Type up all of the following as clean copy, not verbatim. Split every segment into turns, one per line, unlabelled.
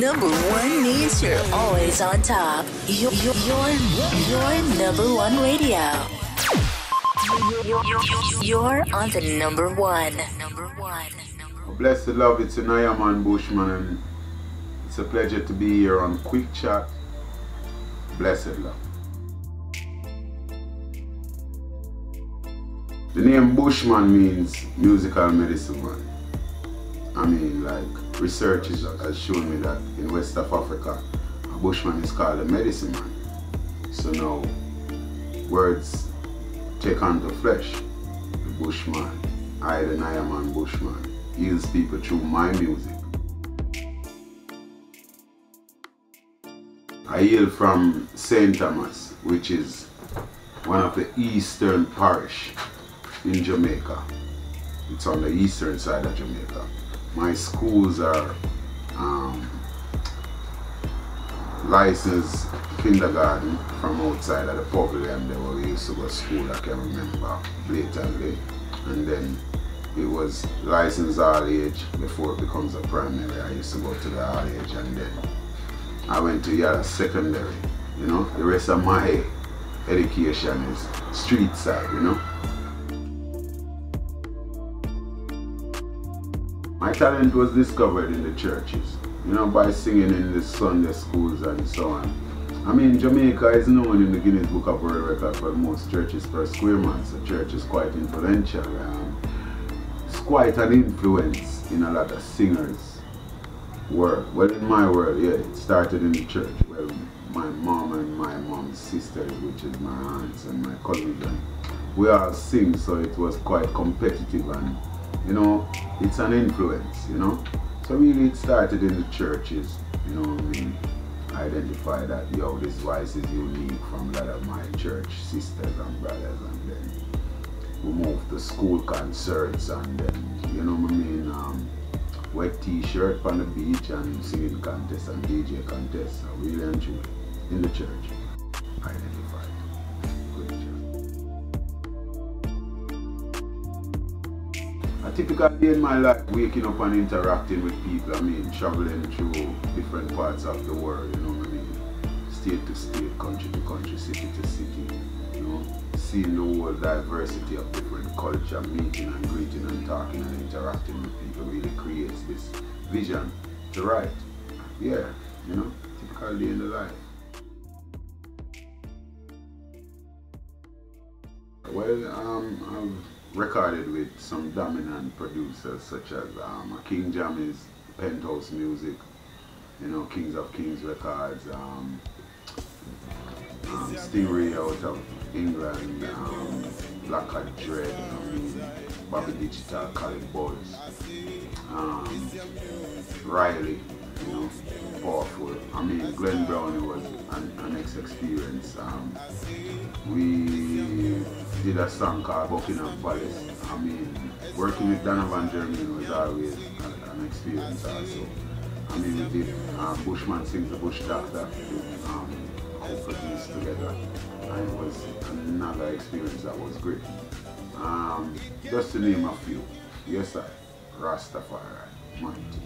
Number one means you're always on top. Your number one radio. You're on the number one.
Blessed love, it's an Irievib Bushman, and it's a pleasure to be here on Quick Chat. Blessed love. The name Bushman means musical medicine man. I mean, like, research has shown me that in West of Africa, a Bushman is called a medicine man. So now, words take on the flesh. The Bushman, I the Irievib Bushman, heals people through my music. I hail from St. Thomas, which is one of the eastern parish in Jamaica. It's on the eastern side of Jamaica. My schools are licensed kindergarten from outside of the pavilion there where we used to go to school, I can remember blatantly. And then it was licensed all age before it becomes a primary. I used to go to the all age, and then I went to Yala secondary. You know, the rest of my education is street side, you know. My talent was discovered in the churches, you know, by singing in the Sunday schools and so on. I mean, Jamaica is known in the Guinness Book of World Records for most churches per square mile, so church is quite influential. It's quite an influence in a lot of singers' world. Well, in my world, yeah, it started in the church. Well, my mom and my mom's sisters, which is my aunts and my cousins, we all sing, so it was quite competitive, and you know, it's an influence, you know. So really it started in the churches, you know, we identify that, yo, this voice is unique from a lot of my church sisters and brothers, and then we moved to school concerts, and then, you know what I mean, wet t-shirt on the beach and singing contests and DJ contests. I really enjoy it in the church. Identified. Good job. A typical day in my life, waking up and interacting with people, I mean, traveling through different parts of the world, you know what I mean, state to state, country to country, city to city, you know, seeing the whole diversity of different culture, meeting and greeting and talking and interacting with people really creates this vision to write. Yeah, you know, typical day in the life. Well, I've recorded with some dominant producers such as King Jam is Penthouse Music, you know, Kings of Kings Records, Stingray out of England, Black Hat Dread, Bobby Digital, Colin Buzz, Riley, you know, powerful. I mean, Glenn Brown was an next experience. We did a song called Buckingham Palace. I mean, working with Donovan Jermaine was always an experience also. I mean, we did Bushman Sings the Bush Doctor, co-produced together, and it was another experience that was great. Just to name a few. Yes, I, Rastafari, Mighty.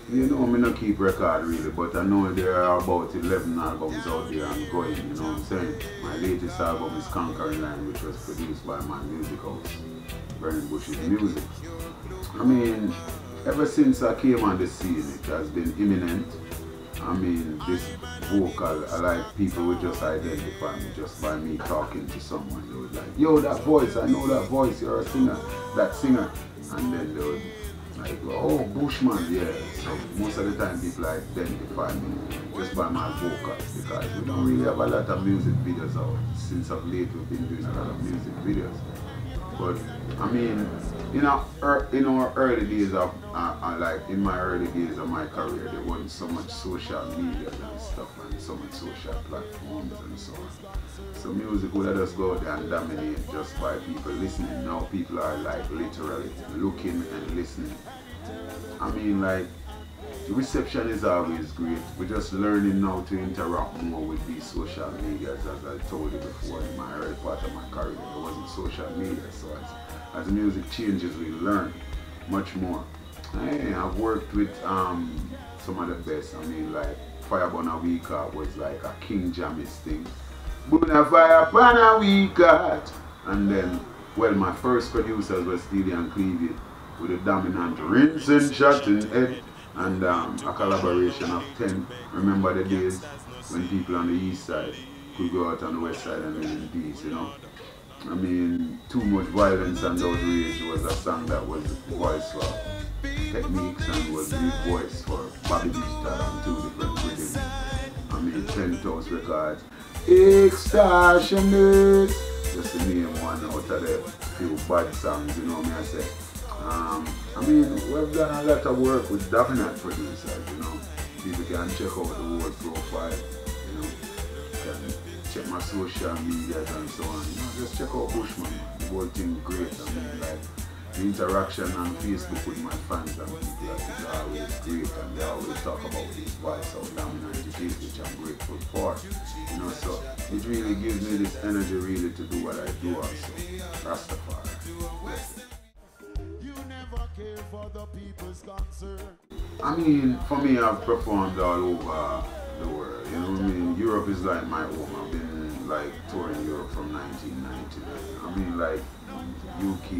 You know, I don't keep record really, but I know there are about 11 albums out there and going, you know what I'm saying? My latest album is Conquering Line, which was produced by my music house, Burning Bush's Music. I mean, ever since I came on the scene, it has been imminent. I mean, this vocal, I like people would just identify me just by me talking to someone. They would like, yo, that voice, I know that voice, you're a singer, that singer. And then they would like, oh, Bushman, yeah. So most of the time people identify me just by my vocal, because we don't really have a lot of music videos out. Since of late we've been doing a lot of music videos. But I mean, in our early days of, like in my early days of my career, there wasn't so much social media and stuff, and so much social platforms and so on. So music would let us go out there and dominate just by people listening. Now people are like literally looking and listening. I mean, like, the reception is always great. We're just learning now to interact more with these social medias. As I told you before, in my early part of my career, there wasn't social media. So as the music changes, we learn. much more. I've worked with some of the best. I mean, like Fire Burn a Week was like a King Jamis thing. Burn a fire burn a week out. And then, well, my first producers were Steely and Cleavage with a dominant rinse and shot in head, and a collaboration of 10. Remember the days when people on the east side could go out on the west side and live in peace, you know? I mean, Too Much Violence and Outrage was a song that was voiced for Techniques and was voiced for Bobby Digital and 2 different rhythms. I mean, 10 Toast Records, Extortionist, just to name one out of the few bad songs, you know what I say. I mean, we've done a lot of work with dominant producers, you know. People can check out the whole profile, you know. Can check my social media and so on. You know, just check out Bushman. The whole thing great. I mean, like the interaction on Facebook with my fans and people is always great, and they always talk about this voice how dominant it is, which I'm grateful for. You know, so it really gives me this energy really to do what I do also. Rastafari. I mean, for me, I've performed all over the world. You know what I mean? Europe is like my home. I've been like touring Europe from 1999. I mean, like UK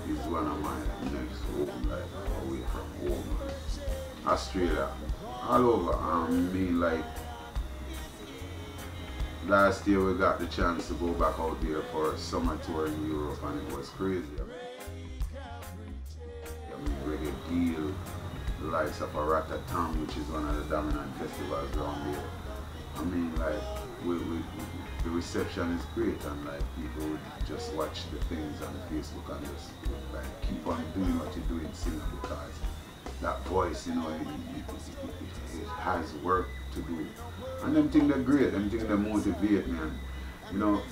is one of my next home, like away from home. Australia, all over. I mean, like last year we got the chance to go back out there for a summer tour in Europe, and it was crazy. Reggae Deal, the likes of Ratatam, which is one of the dominant festivals around here. I mean, like, the reception is great, and like people would just watch the things on Facebook and just like keep on doing what you're doing, singing, because that voice, you know, it has work to do. And them things are great, them things that motivate me, and you know,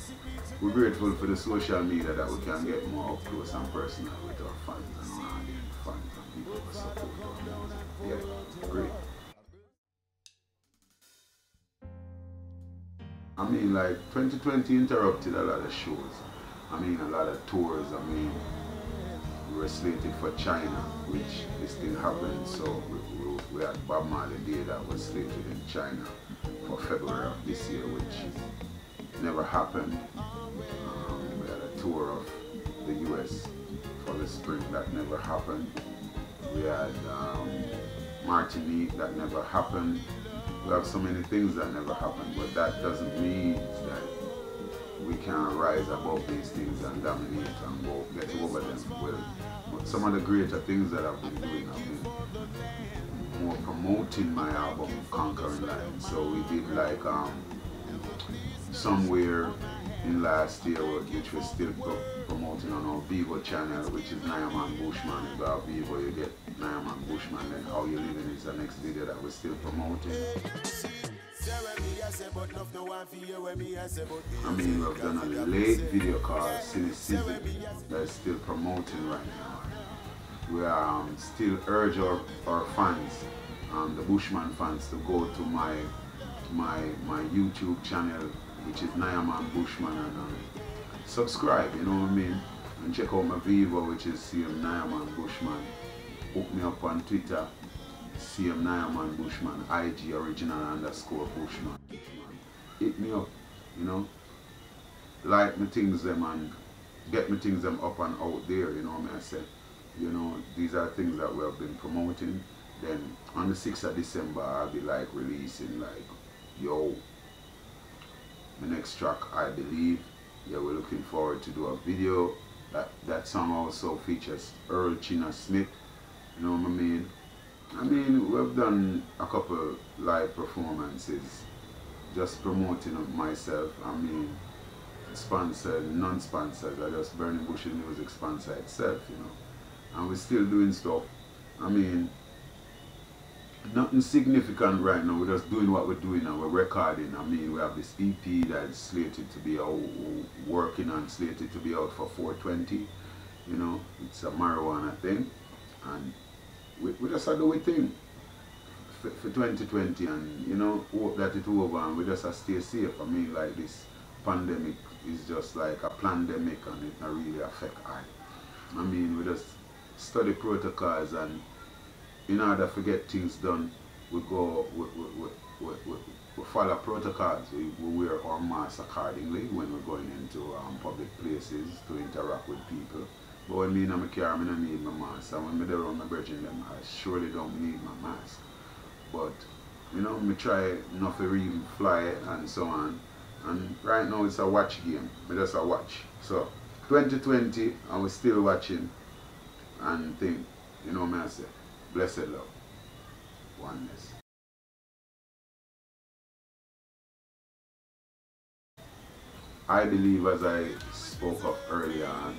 we're grateful for the social media that we can get more up close and personal with our fans and our audience. Fans and people who support our music. Yeah, great. I mean, like 2020 interrupted a lot of shows. I mean, a lot of tours. I mean, we were slated for China, which this thing happened. So we had Bob Marley Day that was slated in China for February of this year, which never happened. We had a tour of the US for the spring that never happened. We had Martinique that never happened. We have so many things that never happened, but that doesn't mean that we can't rise above these things and dominate and go get over them. Well, some of the greater things that I've been doing, I've been more promoting my album Conquering Line. So we did like somewhere in last year, which we're still promoting on our Vivo channel, which is Nyaman Bushman. If you have Vivo, you get Nyaman Bushman, and How You Living is the next video that we're still promoting. I mean, we've done a late video called Cynicism that's still promoting right now. We still urge our fans, the Bushman fans, to go to my YouTube channel, which is Nyaman Bushman, and subscribe, you know what I mean? And check out my Vivo, which is CM Nyaman Bushman. Hook me up on Twitter, CM Nyaman Bushman, IG original_Bushman. Hit me up, you know? Like my things them and get my things them up and out there, you know what I say? You know, these are things that we have been promoting. Then on the 6th of December, I'll be like releasing like, yo, the next track, I Believe. Yeah, we're looking forward to do a video. That song also features Earl China Smith. You know what I mean? I mean, we've done a couple live performances, just promoting myself. I mean, sponsored, non-sponsored. I just Burning Bushes Music sponsor itself, you know. And we're still doing stuff. I mean, nothing significant right now. We're just doing what we're doing now. We're recording. I mean, we have this EP that's slated to be out, working on, slated to be out for 420. You know, it's a marijuana thing. And we just have to do a thing for 2020, and, you know, hope that it's over and we just have to stay safe. I mean, like, this pandemic is just like a pandemic, and it not really affect I mean, we just study protocols, and in order to get things done, we follow protocols. We wear our masks accordingly when we're going into public places to interact with people. But when me in my car, I don't need my mask. And when I around my brethren, I surely don't need my mask. But, you know, I try not to even fly and so on. And right now it's a watch game. I just a watch. So, 2020, I was still watching and think, you know what I say, blessed love, oneness. I believe, as I spoke of earlier on,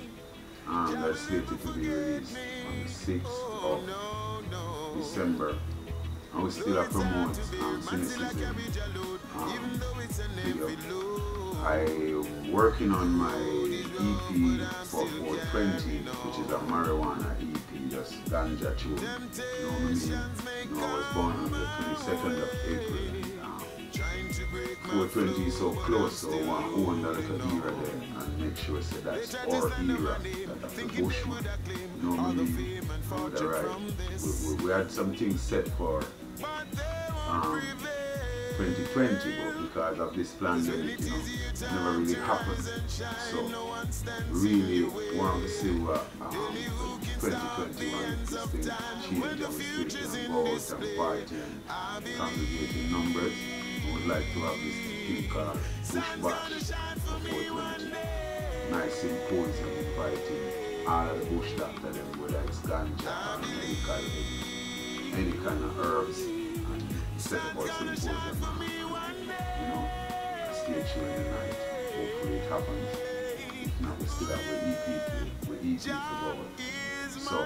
that's slated to be released on the 6th of December. And we still promote cynicism video. I'm working on my EP for 420, which is a marijuana EP, just ganja tune. You know what I mean? You know, I was born on the 22nd of April. 420 is so close, so I want to own that little era there and make sure that's our era, that's the Bushman. You know what I mean? Right. We had some things set for 2020, but because of this pandemic, you know, it never really happened. So really want to see what 2021 this thing change and we still can go out and party and congregate in numbers. I would like to have this thing called Bush Bash for 420. Nice symposium inviting all of the bush doctors, whether it's ganja or medical, any kind of herbs, and set up our symposium and, you know, stage show in the night. Hopefully it happens. If not, we still have the EP to go. So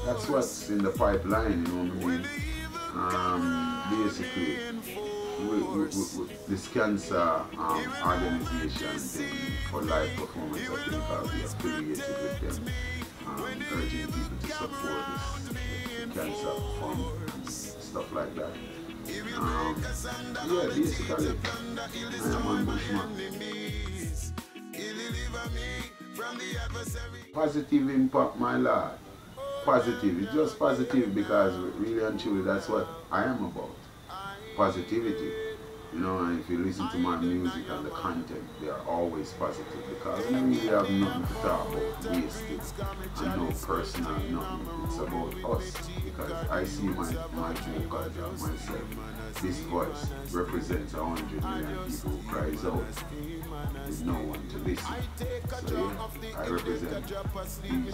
that's what's in the pipeline, you know what I mean? Basically, this cancer organization thing for live performance, I think I'll be affiliated with them, urging people to support this cancer fund and stuff like that. Yeah, basically, I am on Bushman. Positive impact, my lord. Positive, it's just positive because really and truly that's what I am about. Positivity. You know, and if you listen to my music and the content, they are always positive because we really have nothing to talk about wasted and no personal nothing. It's about us because I see my vocals and myself. This voice represents 100 million people who cries out with no one to listen. So yeah, I represent these people,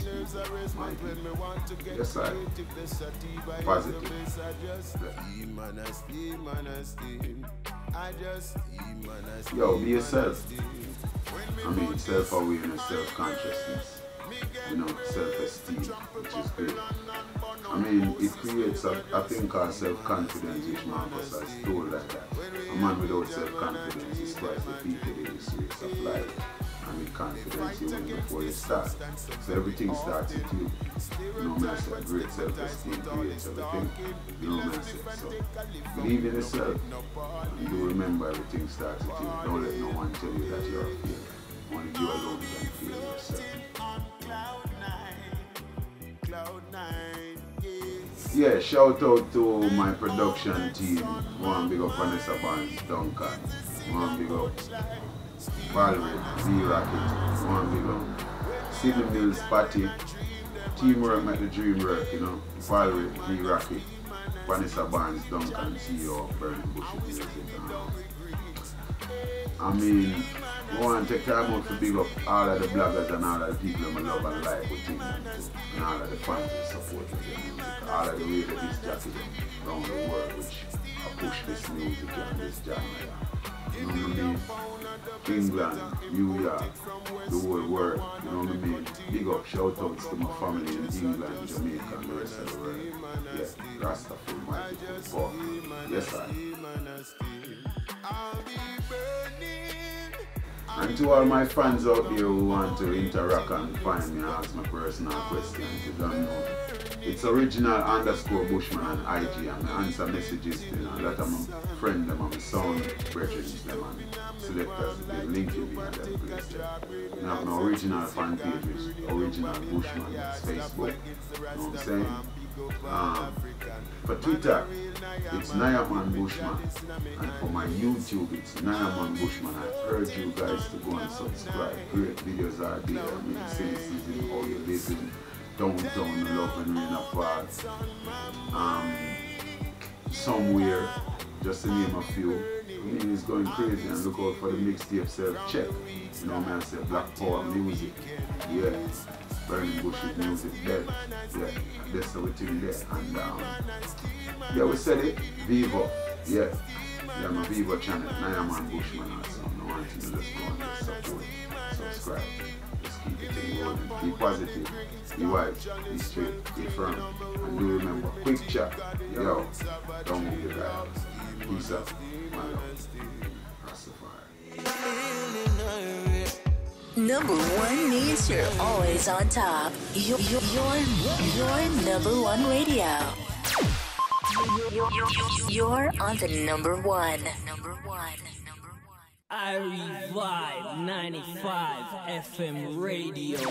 my people. Yes, I positive. Yo, be yourself. I mean, self-awareness, self-consciousness, you know, self-esteem, which is great. I mean, it creates a thing called self-confidence, which Marcus has told like that. A man without self-confidence is twice defeated in this race of life. And with confidence, you win before you start. So everything starts with you. You know what I say? Great self-esteem creates everything. You know what I say? So believe in yourself. And you remember everything starts with you. Don't let no one tell you that you're a failure. Only you alone can feel yourself. Yeah, shout out to my production team. One big up Vanessa Barnes, Duncan. One big up Valerie, B-Rocket. One big up Sidney Mills, Patty. Teamwork make the dream work, you know. Valerie, B-Rocket. Vanessa Barnes, Duncan, CEO of Burning Bush Music. I mean, I want to take time out to big up all of the bloggers and all of the people who love and like with things and all of the fans who support their music. All of the way that this jacket around the world which push this music and this genre. You know what I mean? England, New York, the whole world, you know what I mean? Big up, shout outs to my family in England, Jamaica and the rest of the world. Yeah, Rastafari, mighty fuck. Yes, I. And to all my fans out there who want to interact and find me and ask my personal questions, you don't know. It's original_Bushman on IG, and I answer messages to a lot of my friends, them, and my sound brethren, them, and selectors, they link in me and them places. I have my original fan page, which is Original Bushman, it's Facebook, you know what I'm saying? For Twitter, it's Nayaman Bushman, and for my YouTube, it's Nayaman Bushman. I urge you guys to go and subscribe. Great videos are there. I mean, cynicism, how you're living downtown, love and rain apart. Somewhere, just to name a few. I mean, it's going crazy, and look out for the mixtape self-check. You know what I say, Black Power music. Yeah. Burning Bushes music dead. Yeah, that's how we think there. And yeah, we said it. Vivo. Yeah. Yeah, my Vivo channel. Nayaman Bushman also. I want you to just go and just support. Subscribe. Just keep it in rolling. Be positive. Be wise. Be straight. Be firm. And do remember, quick chat. Yo, don't move your dial. Peace out. My love. Rastafari.
Number one means you're always on top. You're number one radio. You're on the number one.
Irievib95 FM Radio.